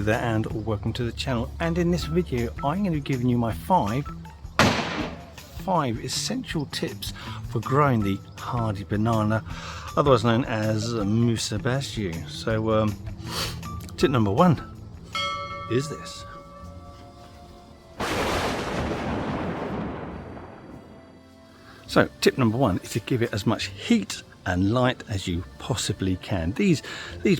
there and welcome to the channel, and in this video I'm going to be giving you my five essential tips for growing the hardy banana, otherwise known as Musa basjoo. So tip number one is this. So tip number one is to give it as much heat and light as you possibly can. These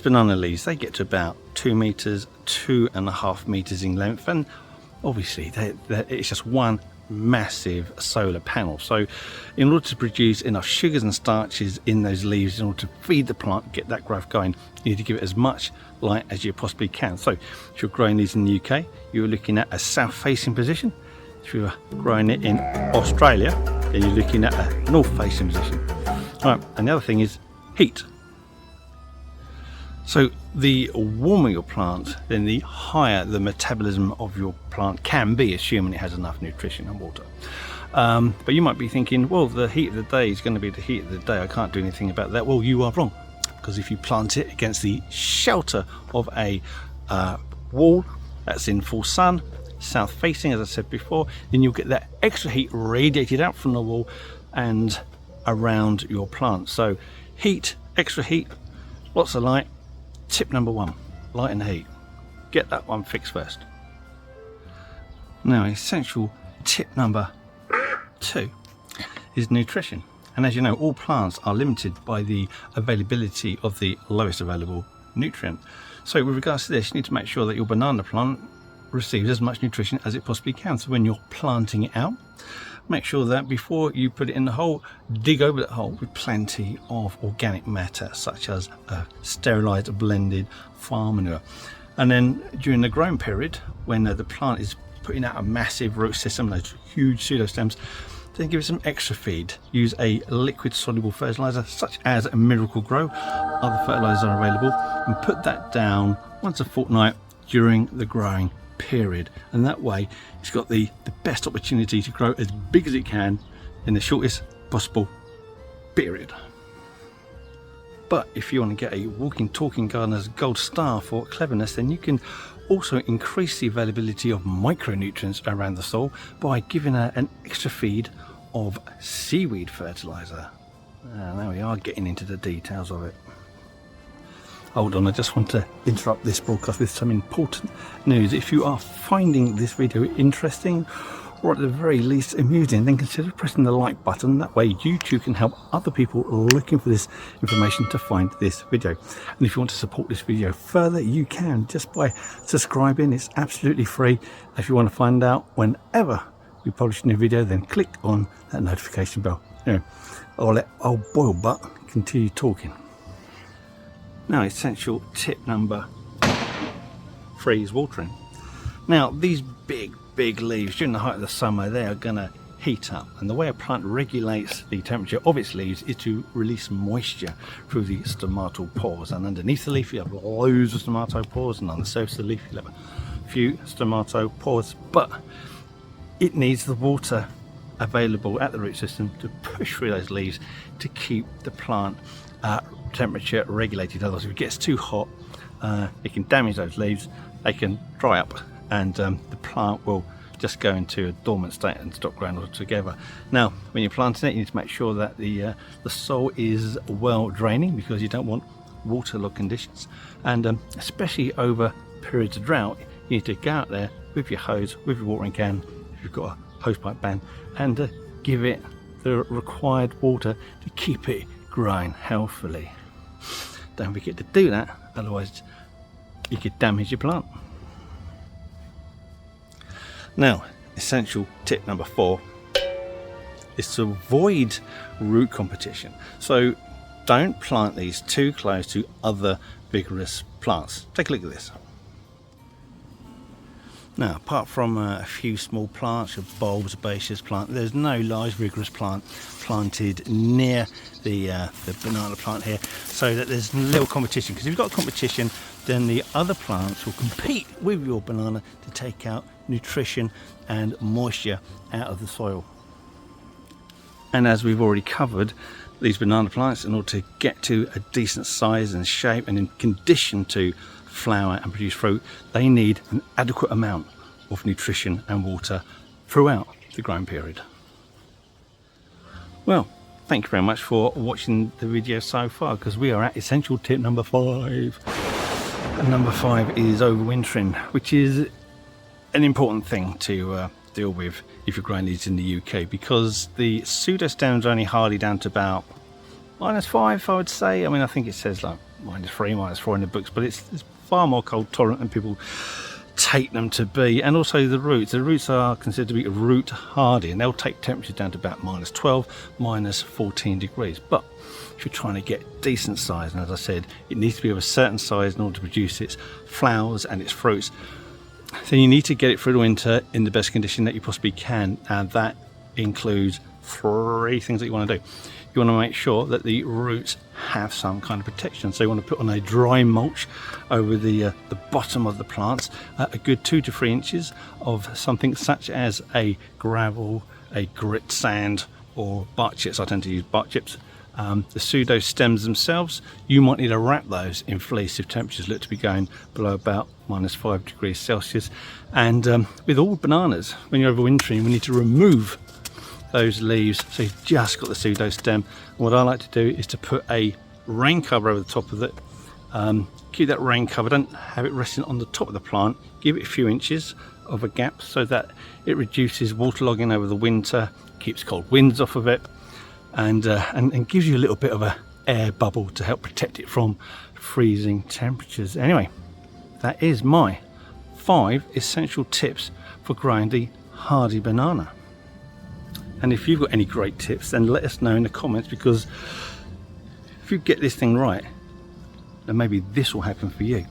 banana leaves, they get to about 2 meters, 2.5 meters in length, and obviously it's just one massive solar panel. So in order to produce enough sugars and starches in those leaves, in order to feed the plant, get that growth going, you need to give it as much light as you possibly can. So if you're growing these in the UK, you're looking at a south facing position. If you're growing it in Australia, then you're looking at a north facing position. Right, and the other thing is heat. So the warmer your plant, then the higher the metabolism of your plant can be, assuming it has enough nutrition and water. But you might be thinking, well, the heat of the day is going to be the heat of the day, I can't do anything about that. Well, you are wrong, because if you plant it against the shelter of a wall that's in full sun, south facing, as I said before, then you'll get that extra heat radiated out from the wall and around your plant. So heat, extra heat, lots of light. Tip number one, light and heat. Get that one fixed first. Now, essential tip number two is nutrition. And as you know, all plants are limited by the availability of the lowest available nutrient. So with regards to this, you need to make sure that your banana plant receives as much nutrition as it possibly can. So when you're planting it out, make sure that before you put it in the hole, dig over that hole with plenty of organic matter, such as sterilized blended farm manure. And then during the growing period, when the plant is putting out a massive root system, those huge pseudostems, then give it some extra feed. Use a liquid soluble fertilizer such as a Miracle Grow. Other fertilizers are available, and put that down once a fortnight during the growing period, and that way it's got the best opportunity to grow as big as it can in the shortest possible period. But if you want to get a walking talking gardener's gold star for cleverness, then you can also increase the availability of micronutrients around the soil by giving an extra feed of seaweed fertilizer. Now we are getting into the details of it. Hold on, I just want to interrupt this broadcast with some important news. If you are finding this video interesting, or at the very least amusing, then consider pressing the like button. That way YouTube can help other people looking for this information to find this video. And if you want to support this video further, you can just by subscribing. It's absolutely free. If you want to find out whenever we publish a new video, then click on that notification bell. Anyway, I'll let old boil butt continue talking. Now, essential tip number three is watering. Now, these big leaves during the height of the summer, they are going to heat up, and the way a plant regulates the temperature of its leaves is to release moisture through the stomatopores. And underneath the leaf you have loads of stomatopores, and on the surface of the leaf you have a few stomatopores, but it needs the water available at the root system to push through those leaves to keep the plant temperature regulated. Otherwise, if it gets too hot, it can damage those leaves, they can dry up, and the plant will just go into a dormant state and stop growing altogether. Now, when you're planting it, you need to make sure that the soil is well draining, because you don't want waterlogged conditions, and especially over periods of drought, you need to go out there with your hose, with your watering can, if you've got a hose pipe ban, and give it the required water to keep it growing healthily. Don't forget to do that, otherwise you could damage your plant. Now, essential tip number four is to avoid root competition. So don't plant these too close to other vigorous plants. Take a look at this. Now, apart from a few small plants, a bulb sebaceous plant, there's no large vigorous plant planted near the banana plant here, so that there's little competition. Because if you've got competition, then the other plants will compete with your banana to take out nutrition and moisture out of the soil. And as we've already covered, these banana plants, in order to get to a decent size and shape and in condition to flower and produce fruit, they need an adequate amount of nutrition and water throughout the growing period. Well, thank you very much for watching the video so far, because we are at essential tip number 5. And number 5 is overwintering, which is an important thing to deal with if you're growing these in the UK, because the pseudostems are only hardy down to about -5, I would say. I mean, I think it says like -3, -4 in the books, but it's far more cold tolerant than people take them to be. And also the roots are considered to be root hardy, and they'll take temperatures down to about -12, -14 degrees. But if you're trying to get decent size, and as I said, it needs to be of a certain size in order to produce its flowers and its fruits, then you need to get it through the winter in the best condition that you possibly can. And that includes 3 things that you want to do. You want to make sure that the roots have some kind of protection. So you want to put on a dry mulch over the bottom of the plants, a good 2 to 3 inches of something such as a gravel, a grit sand, or bark chips. I tend to use bark chips. The pseudostems themselves, you might need to wrap those in fleece if temperatures look to be going below about -5 degrees Celsius. And with all bananas, when you're overwintering, we need to remove those leaves, so you've just got the pseudostem. And what I like to do is to put a rain cover over the top of it. Keep that rain cover, don't have it resting on the top of the plant, give it a few inches of a gap so that it reduces waterlogging over the winter, keeps cold winds off of it, and gives you a little bit of a air bubble to help protect it from freezing temperatures. Anyway, that is my 5 essential tips for growing the hardy banana. And if you've got any great tips, then let us know in the comments, because if you get this thing right, then maybe this will happen for you.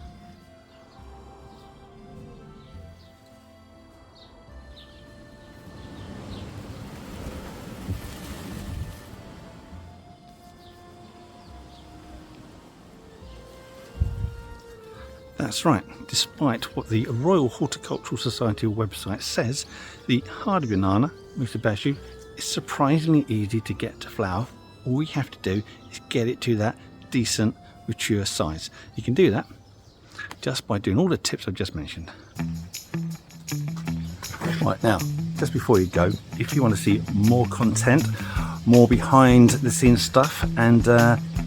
That's right, despite what the Royal Horticultural Society website says, the hardy banana, Musa basjoo, is surprisingly easy to get to flower. All we have to do is get it to that decent, mature size. You can do that just by doing all the tips I've just mentioned. Right, now, just before you go, if you want to see more content, more behind the scenes stuff, and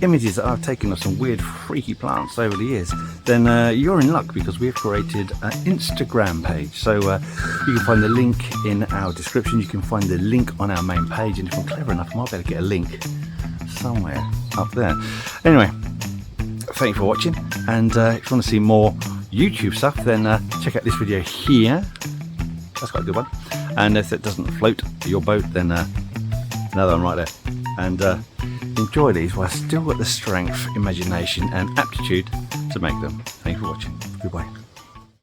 images that I've taken of some weird freaky plants over the years, then you're in luck, because we've created an Instagram page. So you can find the link in our description, you can find the link on our main page, and if I'm clever enough I might be able to get a link somewhere up there. Anyway, thank you for watching, and if you want to see more YouTube stuff, then check out this video here. That's quite a good one. And if it doesn't float your boat, then another one right there. And enjoy these while I've still got the strength, imagination and aptitude to make them. Thank you for watching. Goodbye.